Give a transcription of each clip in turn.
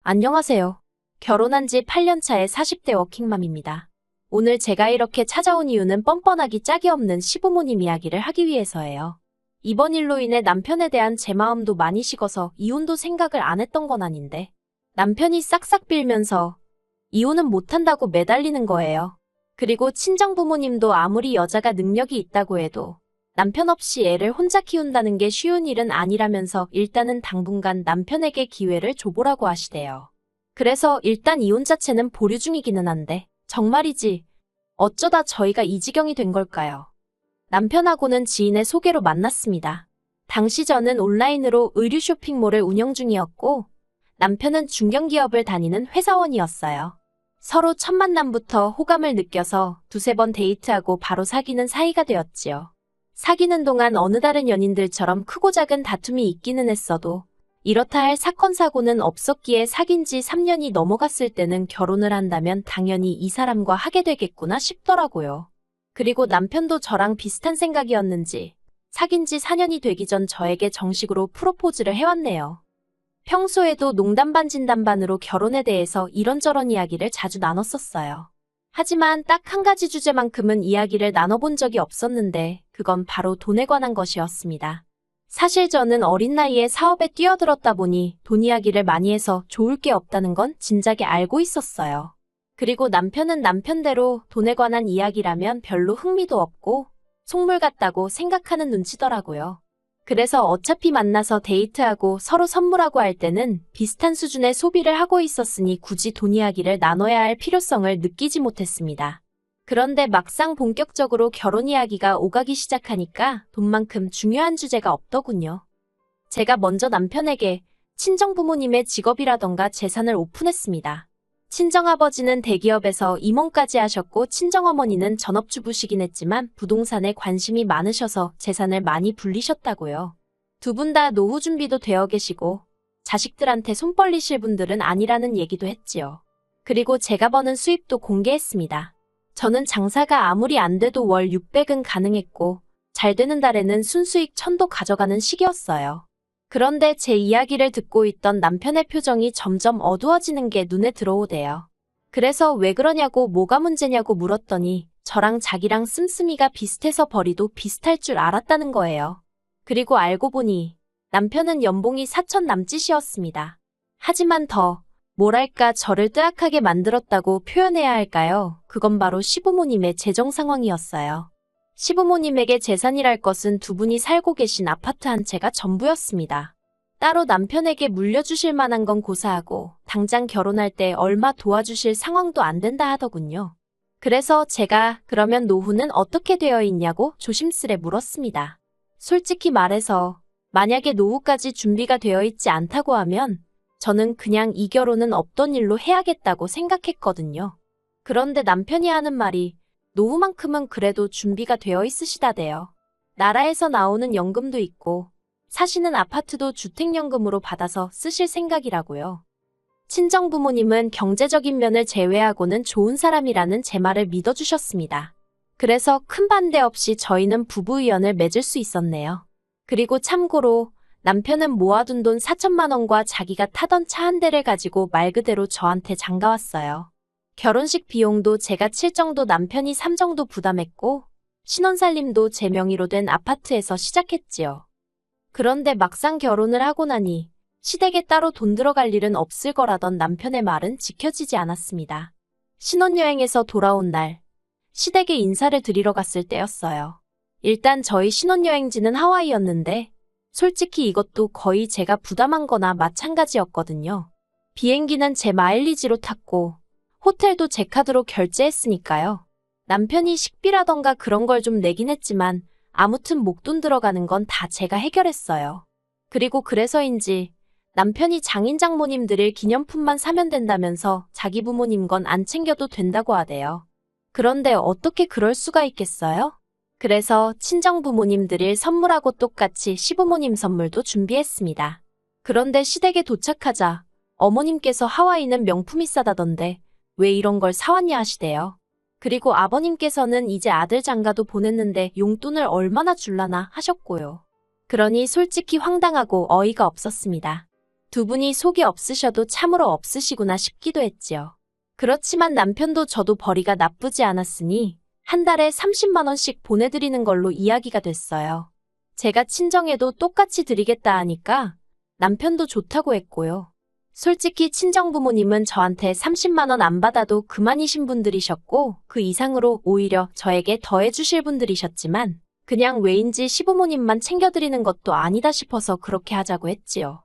안녕하세요. 결혼한 지 8년 차의 40대 워킹맘입니다. 오늘 제가 이렇게 찾아온 이유는 뻔뻔하기 짝이 없는 시부모님 이야기를 하기 위해서예요. 이번 일로 인해 남편에 대한 제 마음도 많이 식어서 이혼도 생각을 안 했던 건 아닌데 남편이 싹싹 빌면서 이혼은 못한다고 매달리는 거예요. 그리고 친정부모님도 아무리 여자가 능력이 있다고 해도 남편 없이 애를 혼자 키운다는 게 쉬운 일은 아니라면서 일단은 당분간 남편에게 기회를 줘보라고 하시대요. 그래서 일단 이혼 자체는 보류 중이기는 한데 정말이지 어쩌다 저희가 이 지경이 된 걸까요? 남편하고는 지인의 소개로 만났습니다. 당시 저는 온라인으로 의류 쇼핑몰을 운영 중이었고 남편은 중견기업을 다니는 회사원이었어요. 서로 첫 만남부터 호감을 느껴서 두세 번 데이트하고 바로 사귀는 사이가 되었지요. 사귀는 동안 어느 다른 연인들처럼 크고 작은 다툼이 있기는 했어도 이렇다 할 사건 사고는 없었기에 사귄 지 3년이 넘어갔을 때는 결혼을 한다면 당연히 이 사람과 하게 되겠구나 싶더라고요. 그리고 남편도 저랑 비슷한 생각이었는지 사귄 지 4년이 되기 전 저에게 정식으로 프로포즈를 해왔네요. 평소에도 농담 반 진담 반으로 결혼에 대해서 이런저런 이야기를 자주 나눴었어요. 하지만 딱 한 가지 주제만큼은 이야기를 나눠본 적이 없었는데 그건 바로 돈에 관한 것이었습니다. 사실 저는 어린 나이에 사업에 뛰어들었다 보니 돈 이야기를 많이 해서 좋을 게 없다는 건 진작에 알고 있었어요. 그리고 남편은 남편대로 돈에 관한 이야기라면 별로 흥미도 없고 속물 같다고 생각하는 눈치더라고요. 그래서 어차피 만나서 데이트하고 서로 선물하고 할 때는 비슷한 수준의 소비를 하고 있었으니 굳이 돈 이야기를 나눠야 할 필요성을 느끼지 못했습니다. 그런데 막상 본격적으로 결혼 이야기가 오가기 시작하니까 돈만큼 중요한 주제가 없더군요. 제가 먼저 남편에게 친정부모님의 직업이라던가 재산을 오픈했습니다. 친정아버지는 대기업에서 임원까지 하셨고 친정어머니는 전업주부시긴 했지만 부동산에 관심이 많으셔서 재산을 많이 불리셨다고요. 두 분 다 노후 준비도 되어 계시고 자식들한테 손 벌리실 분들은 아니라는 얘기도 했지요. 그리고 제가 버는 수입도 공개했습니다. 저는 장사가 아무리 안 돼도 월 600은 가능했고 잘 되는 달에는 순수익 1000도 가져가는 시기였어요. 그런데 제 이야기를 듣고 있던 남편의 표정이 점점 어두워지는 게 눈에 들어오대요. 그래서 왜 그러냐고 뭐가 문제냐고 물었더니 저랑 자기랑 씀씀이가 비슷해서 벌이도 비슷할 줄 알았다는 거예요. 그리고 알고 보니 남편은 연봉이 4천 남짓이었습니다. 하지만 더 뭐랄까 저를 뜨악하게 만들었다고 표현해야 할까요? 그건 바로 시부모님의 재정 상황이었어요. 시부모님에게 재산이랄 것은 두 분이 살고 계신 아파트 한 채가 전부였습니다. 따로 남편에게 물려주실 만한 건 고사하고 당장 결혼할 때 얼마 도와주실 상황도 안 된다 하더군요. 그래서 제가 그러면 노후는 어떻게 되어 있냐고 조심스레 물었습니다. 솔직히 말해서 만약에 노후까지 준비가 되어 있지 않다고 하면 저는 그냥 이 결혼은 없던 일로 해야겠다고 생각했거든요. 그런데 남편이 하는 말이 노후만큼은 그래도 준비가 되어 있으시다대요. 나라에서 나오는 연금도 있고 사시는 아파트도 주택연금으로 받아서 쓰실 생각이라고요. 친정부모님은 경제적인 면을 제외하고는 좋은 사람이라는 제 말을 믿어주셨습니다. 그래서 큰 반대 없이 저희는 부부의연을 맺을 수 있었네요. 그리고 참고로 남편은 모아둔 돈 4천만 원과 자기가 타던 차 한 대를 가지고 말 그대로 저한테 장가왔어요. 결혼식 비용도 제가 7 정도 남편이 3 정도 부담했고 신혼살림도 제 명의로 된 아파트에서 시작했지요. 그런데 막상 결혼을 하고 나니 시댁에 따로 돈 들어갈 일은 없을 거라던 남편의 말은 지켜지지 않았습니다. 신혼여행에서 돌아온 날 시댁에 인사를 드리러 갔을 때였어요. 일단 저희 신혼여행지는 하와이였는데 솔직히 이것도 거의 제가 부담한 거나 마찬가지였거든요. 비행기는 제 마일리지로 탔고 호텔도 제 카드로 결제했으니까요. 남편이 식비라던가 그런 걸 좀 내긴 했지만 아무튼 목돈 들어가는 건 다 제가 해결했어요. 그리고 그래서인지 남편이 장인 장모님 드릴 기념품만 사면 된다면서 자기 부모님 건 안 챙겨도 된다고 하대요. 그런데 어떻게 그럴 수가 있겠어요? 그래서 친정부모님 드릴 선물하고 똑같이 시부모님 선물도 준비했습니다. 그런데 시댁에 도착하자 어머님께서 하와이는 명품이 싸다던데 왜 이런 걸 사왔냐 하시대요. 그리고 아버님께서는 이제 아들 장가도 보냈는데 용돈을 얼마나 줄라나 하셨고요. 그러니 솔직히 황당하고 어이가 없었습니다. 두 분이 속이 없으셔도 참으로 없으시구나 싶기도 했지요. 그렇지만 남편도 저도 벌이가 나쁘지 않았으니 한 달에 30만 원씩 보내드리는 걸로 이야기가 됐어요. 제가 친정에도 똑같이 드리겠다 하니까 남편도 좋다고 했고요. 솔직히 친정부모님은 저한테 30만 원 안 받아도 그만이신 분들이셨고 그 이상으로 오히려 저에게 더해주실 분들이셨지만 그냥 왜인지 시부모님만 챙겨드리는 것도 아니다 싶어서 그렇게 하자고 했지요.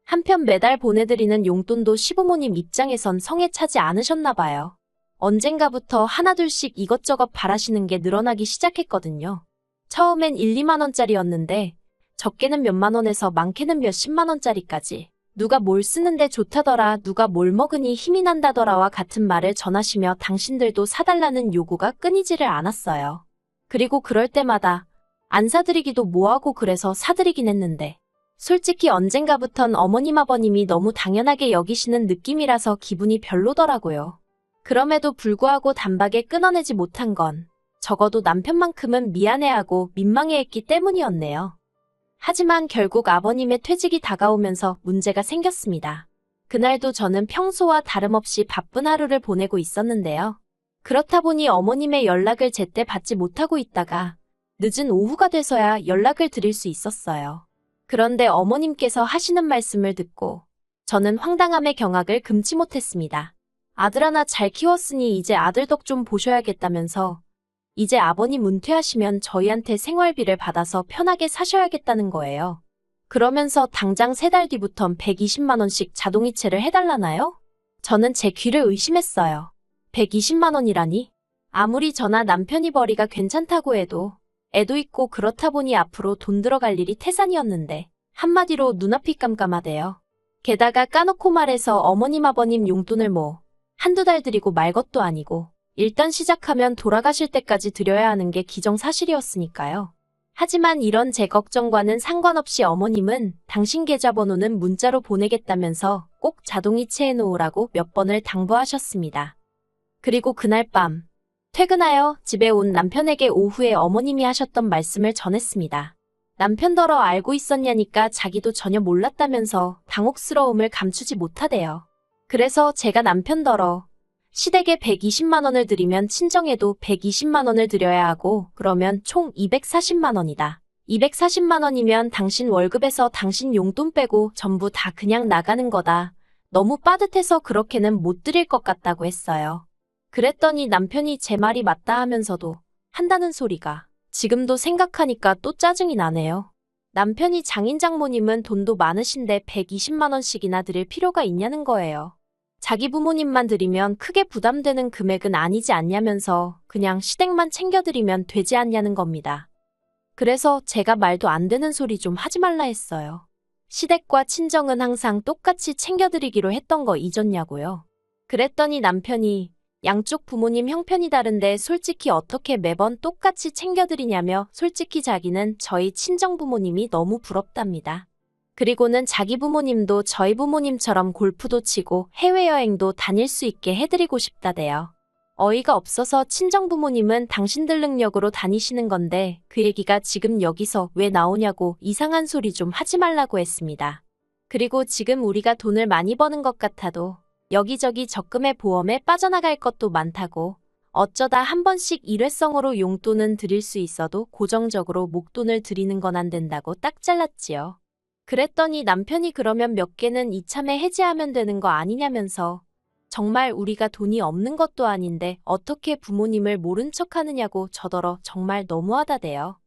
한편 매달 보내드리는 용돈도 시부모님 입장에선 성에 차지 않으셨나 봐요. 언젠가부터 하나둘씩 이것저것 바라시는 게 늘어나기 시작했거든요. 처음엔 1, 2만 원짜리였는데 적게는 몇만 원에서 많게는 몇십만 원짜리까지 누가 뭘 쓰는데 좋다더라, 누가 뭘 먹으니 힘이 난다더라와 같은 말을 전하시며 당신들도 사달라는 요구가 끊이지를 않았어요. 그리고 그럴 때마다 안 사드리기도 뭐하고 그래서 사드리긴 했는데 솔직히 언젠가부턴 어머님 아버님이 너무 당연하게 여기시는 느낌이라서 기분이 별로더라고요. 그럼에도 불구하고 단박에 끊어내지 못한 건 적어도 남편만큼은 미안해하고 민망해했기 때문이었네요. 하지만 결국 아버님의 퇴직이 다가오면서 문제가 생겼습니다. 그날도 저는 평소와 다름없이 바쁜 하루를 보내고 있었는데요. 그렇다 보니 어머님의 연락을 제때 받지 못하고 있다가 늦은 오후가 돼서야 연락을 드릴 수 있었어요. 그런데 어머님께서 하시는 말씀을 듣고 저는 황당함의 경악을 금치 못했습니다. 아들 하나 잘 키웠으니 이제 아들 덕 좀 보셔야겠다면서 이제 아버님 은퇴하시면 저희한테 생활비를 받아서 편하게 사셔야겠다는 거예요. 그러면서 당장 3달 뒤부턴 120만 원씩 자동이체를 해달라나요? 저는 제 귀를 의심했어요. 120만 원이라니? 아무리 저나 남편이 벌이가 괜찮다고 해도 애도 있고 그렇다 보니 앞으로 돈 들어갈 일이 태산이었는데 한마디로 눈앞이 깜깜하대요. 게다가 까놓고 말해서 어머님 아버님 용돈을 한두 달 드리고 말 것도 아니고 일단 시작하면 돌아가실 때까지 드려야 하는 게 기정사실이었으니까요. 하지만 이런 제 걱정과는 상관없이 어머님은 당신 계좌번호는 문자로 보내겠다면서 꼭 자동이체해 놓으라고 몇 번을 당부하셨습니다. 그리고 그날 밤 퇴근하여 집에 온 남편에게 오후에 어머님이 하셨던 말씀을 전했습니다. 남편더러 알고 있었냐니까 자기도 전혀 몰랐다면서 당혹스러움을 감추지 못하대요. 그래서 제가 남편더러 시댁에 120만 원을 드리면 친정에도 120만 원을 드려야 하고 그러면 총 240만 원이다. 240만 원이면 당신 월급에서 당신 용돈 빼고 전부 다 그냥 나가는 거다. 너무 빠듯해서 그렇게는 못 드릴 것 같다고 했어요. 그랬더니 남편이 제 말이 맞다 하면서도 한다는 소리가 지금도 생각하니까 또 짜증이 나네요. 남편이 장인 장모님은 돈도 많으신데 120만 원씩이나 드릴 필요가 있냐는 거예요. 자기 부모님만 드리면 크게 부담되는 금액은 아니지 않냐면서 그냥 시댁만 챙겨드리면 되지 않냐는 겁니다. 그래서 제가 말도 안 되는 소리 좀 하지 말라 했어요. 시댁과 친정은 항상 똑같이 챙겨드리기로 했던 거 잊었냐고요. 그랬더니 남편이 양쪽 부모님 형편이 다른데 솔직히 어떻게 매번 똑같이 챙겨드리냐며 솔직히 자기는 저희 친정 부모님이 너무 부럽답니다. 그리고는 자기 부모님도 저희 부모님처럼 골프도 치고 해외여행도 다닐 수 있게 해드리고 싶다대요. 어이가 없어서 친정 부모님은 당신들 능력으로 다니시는 건데 그 얘기가 지금 여기서 왜 나오냐고 이상한 소리 좀 하지 말라고 했습니다. 그리고 지금 우리가 돈을 많이 버는 것 같아도 여기저기 적금에 보험에 빠져나갈 것도 많다고 어쩌다 한 번씩 일회성으로 용돈은 드릴 수 있어도 고정적으로 목돈을 드리는 건 안 된다고 딱 잘랐지요. 그랬더니 남편이 그러면 몇 개는 이참에 해지하면 되는 거 아니냐면서 정말 우리가 돈이 없는 것도 아닌데 어떻게 부모님을 모른 척 하느냐고 저더러 정말 너무하다대요.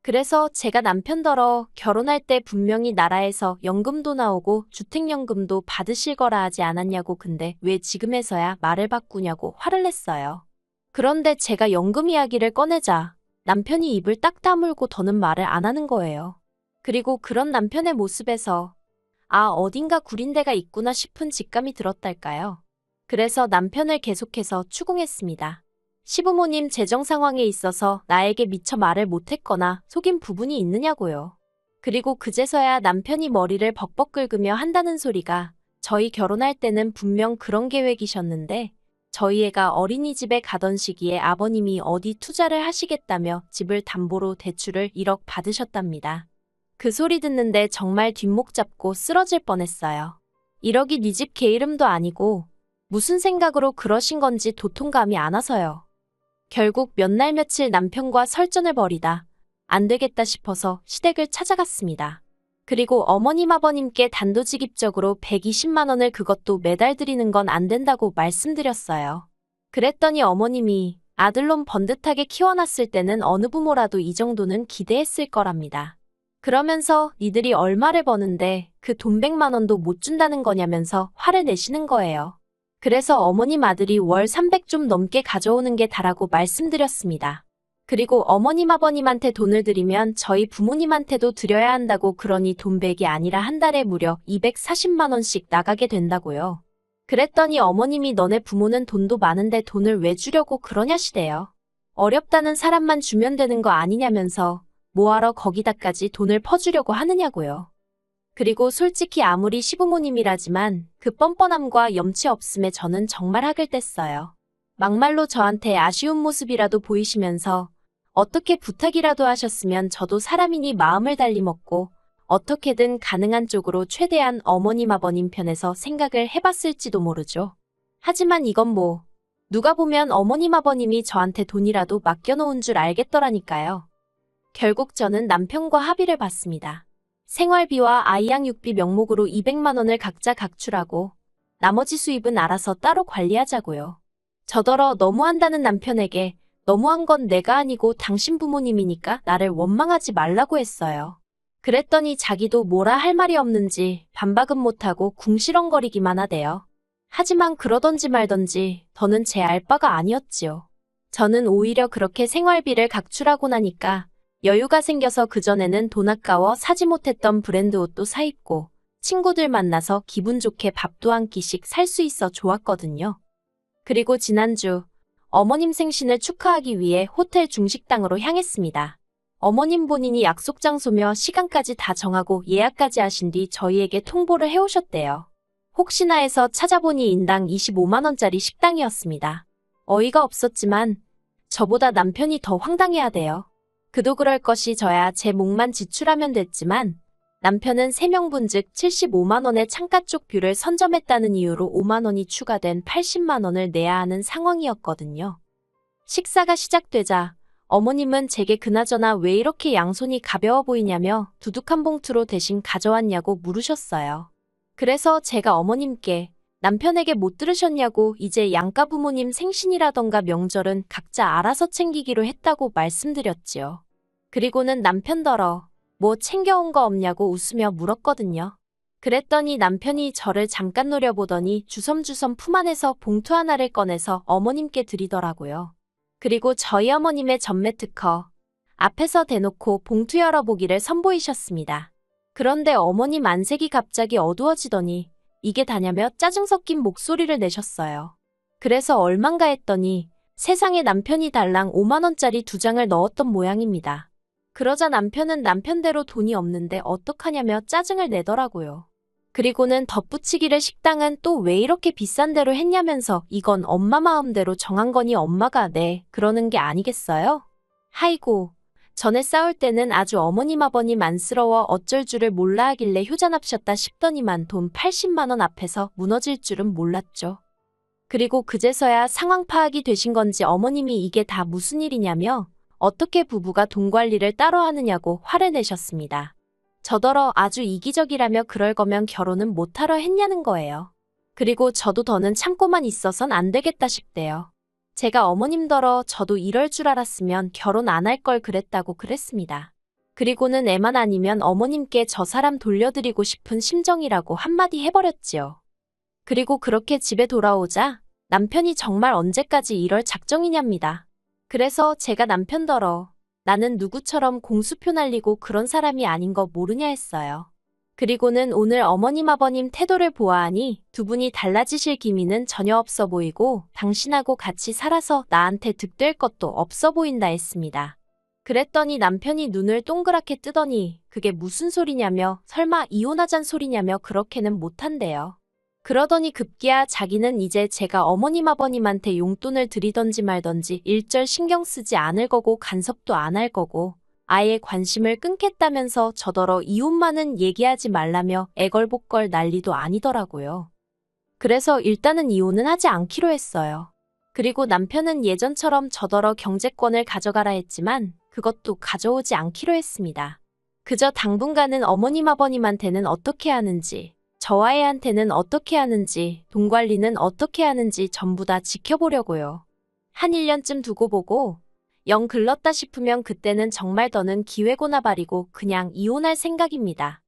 그래서 제가 남편더러 결혼할 때 분명히 나라에서 연금도 나오고 주택연금도 받으실 거라 하지 않았냐고 근데 왜 지금에서야 말을 바꾸냐고 화를 냈어요. 그런데 제가 연금 이야기를 꺼내자 남편이 입을 딱 다물고 더는 말을 안 하는 거예요. 그리고 그런 남편의 모습에서 어딘가 구린 데가 있구나 싶은 직감이 들었달까요. 그래서 남편을 계속해서 추궁했습니다. 시부모님 재정 상황에 있어서 나에게 미처 말을 못했거나 속인 부분이 있느냐고요. 그리고 그제서야 남편이 머리를 벅벅 긁으며 한다는 소리가 저희 결혼할 때는 분명 그런 계획이셨는데 저희 애가 어린이집에 가던 시기에 아버님이 어디 투자를 하시겠다며 집을 담보로 대출을 1억 받으셨답니다. 그 소리 듣는데 정말 뒷목 잡고 쓰러질 뻔했어요. 1억이 네 집 개 이름도 아니고 무슨 생각으로 그러신 건지 도통감이 안 와서요. 결국 몇 날 며칠 남편과 설전을 벌이다 안 되겠다 싶어서 시댁을 찾아갔습니다. 그리고 어머님 아버님께 단도직입적으로 120만 원을 그것도 매달 드리는 건 안 된다고 말씀드렸어요. 그랬더니 어머님이 아들놈 번듯하게 키워놨을 때는 어느 부모라도 이 정도는 기대했을 거랍니다. 그러면서 니들이 얼마를 버는데 그 돈 100만 원도 못 준다는 거냐면서 화를 내시는 거예요. 그래서 어머님 아들이 월 300 좀 넘게 가져오는 게 다라고 말씀드렸습니다. 그리고 어머님 아버님한테 돈을 드리면 저희 부모님한테도 드려야 한다고 그러니 돈 100이 아니라 한 달에 무려 240만 원씩 나가게 된다고요. 그랬더니 어머님이 너네 부모는 돈도 많은데 돈을 왜 주려고 그러냐시대요. 어렵다는 사람만 주면 되는 거 아니냐면서 뭐하러 거기다까지 돈을 퍼주려고 하느냐고요. 그리고 솔직히 아무리 시부모님이라지만 그 뻔뻔함과 염치 없음에 저는 정말 학을 뗐어요. 막말로 저한테 아쉬운 모습이라도 보이시면서 어떻게 부탁이라도 하셨으면 저도 사람이니 마음을 달리 먹고 어떻게든 가능한 쪽으로 최대한 어머님 아버님 편에서 생각을 해봤을지도 모르죠. 하지만 이건 뭐 누가 보면 어머님 아버님이 저한테 돈이라도 맡겨놓은 줄 알겠더라니까요. 결국 저는 남편과 합의를 봤습니다. 생활비와 아이 양육비 명목으로 200만 원을 각자 각출하고 나머지 수입은 알아서 따로 관리하자고요. 저더러 너무한다는 남편에게 너무한 건 내가 아니고 당신 부모님이니까 나를 원망하지 말라고 했어요. 그랬더니 자기도 뭐라 할 말이 없는지 반박은 못하고 궁시렁거리기만 하대요. 하지만 그러던지 말던지 더는 제 알바가 아니었지요. 저는 오히려 그렇게 생활비를 각출하고 나니까 여유가 생겨서 그전에는 돈 아까워 사지 못했던 브랜드 옷도 사입고 친구들 만나서 기분 좋게 밥도 한 끼씩 살 수 있어 좋았거든요. 그리고 지난주 어머님 생신을 축하하기 위해 호텔 중식당으로 향했습니다. 어머님 본인이 약속 장소며 시간까지 다 정하고 예약까지 하신 뒤 저희에게 통보를 해오셨대요. 혹시나 해서 찾아보니 인당 25만 원짜리 식당이었습니다. 어이가 없었지만 저보다 남편이 더 황당해하대요. 그도 그럴 것이 저야 제 몫만 지출하면 됐지만 남편은 3명분 즉 75만 원의 창가 쪽 뷰를 선점했다는 이유로 5만 원이 추가된 80만 원을 내야 하는 상황이었거든요. 식사가 시작되자 어머님은 제게 그나저나 왜 이렇게 양손이 가벼워 보이냐며 두둑한 봉투로 대신 가져왔냐고 물으셨어요. 그래서 제가 어머님께 남편에게 못 들으셨냐고 이제 양가 부모님 생신이라던가 명절은 각자 알아서 챙기기로 했다고 말씀드렸지요. 그리고는 남편더러 뭐 챙겨온 거 없냐고 웃으며 물었거든요. 그랬더니 남편이 저를 잠깐 노려보더니 주섬주섬 품 안에서 봉투 하나를 꺼내서 어머님께 드리더라고요. 그리고 저희 어머님의 전매 특허 앞에서 대놓고 봉투 열어보기를 선보이셨습니다. 그런데 어머님 안색이 갑자기 어두워지더니 이게 다냐며 짜증 섞인 목소리를 내셨어요. 그래서 얼만가 했더니 세상에 남편이 달랑 5만 원짜리 2장을 넣었던 모양입니다. 그러자 남편은 남편대로 돈이 없는데 어떡하냐며 짜증을 내더라고요. 그리고는 덧붙이기를 식당은 또 왜 이렇게 비싼 대로 했냐면서 이건 엄마 마음대로 정한 거니 엄마가 네 그러는 게 아니겠어요? 하이고 전에 싸울 때는 아주 어머님 아버님 안쓰러워 어쩔 줄을 몰라 하길래 효자납셨다 싶더니만 돈 80만 원 앞에서 무너질 줄은 몰랐죠. 그리고 그제서야 상황 파악이 되신 건지 어머님이 이게 다 무슨 일이냐며 어떻게 부부가 돈 관리를 따로 하느냐고 화를 내셨습니다. 저더러 아주 이기적이라며 그럴 거면 결혼은 못하러 했냐는 거예요. 그리고 저도 더는 참고만 있어선 안 되겠다 싶대요. 제가 어머님더러 저도 이럴 줄 알았으면 결혼 안 할 걸 그랬다고 그랬습니다. 그리고는 애만 아니면 어머님께 저 사람 돌려드리고 싶은 심정이라고 한마디 해버렸지요. 그리고 그렇게 집에 돌아오자 남편이 정말 언제까지 이럴 작정이냐입니다. 그래서 제가 남편더러 나는 누구처럼 공수표 날리고 그런 사람이 아닌 거 모르냐 했어요. 그리고는 오늘 어머님 아버님 태도를 보아하니 두 분이 달라지실 기미는 전혀 없어 보이고 당신하고 같이 살아서 나한테 득될 것도 없어 보인다 했습니다. 그랬더니 남편이 눈을 동그랗게 뜨더니 그게 무슨 소리냐며 설마 이혼하잔 소리냐며 그렇게는 못한대요. 그러더니 급기야 자기는 이제 제가 어머님 아버님한테 용돈을 드리던지 말던지 일절 신경 쓰지 않을 거고 간섭도 안 할 거고 아예 관심을 끊겠다면서 저더러 이혼만은 얘기하지 말라며 애걸복걸 난리도 아니더라고요. 그래서 일단은 이혼은 하지 않기로 했어요. 그리고 남편은 예전처럼 저더러 경제권을 가져가라 했지만 그것도 가져오지 않기로 했습니다. 그저 당분간은 어머님 아버님한테는 어떻게 하는지, 저와 애한테는 어떻게 하는지, 돈 관리는 어떻게 하는지 전부 다 지켜보려고요. 한 1년쯤 두고 보고 영 글렀다 싶으면 그때는 정말 더는 기회고나 발이고 그냥 이혼할 생각입니다.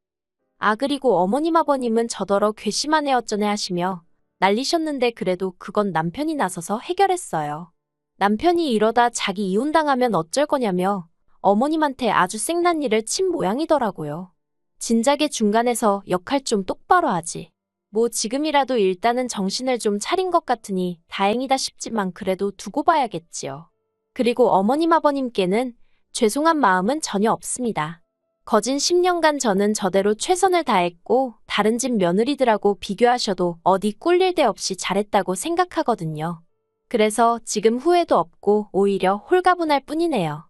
아, 그리고 어머님 아버님은 저더러 괘씸하네 어쩌네 하시며 난리셨는데 그래도 그건 남편이 나서서 해결했어요. 남편이 이러다 자기 이혼당하면 어쩔 거냐며 어머님한테 아주 생난리를 친 모양이더라고요. 진작에 중간에서 역할 좀 똑바로 하지. 뭐 지금이라도 일단은 정신을 좀 차린 것 같으니 다행이다 싶지만 그래도 두고 봐야겠지요. 그리고 어머님 아버님께는 죄송한 마음은 전혀 없습니다. 거진 10년간 저는 저대로 최선을 다했고 다른 집 며느리들하고 비교하셔도 어디 꿀릴 데 없이 잘했다고 생각하거든요. 그래서 지금 후회도 없고 오히려 홀가분할 뿐이네요.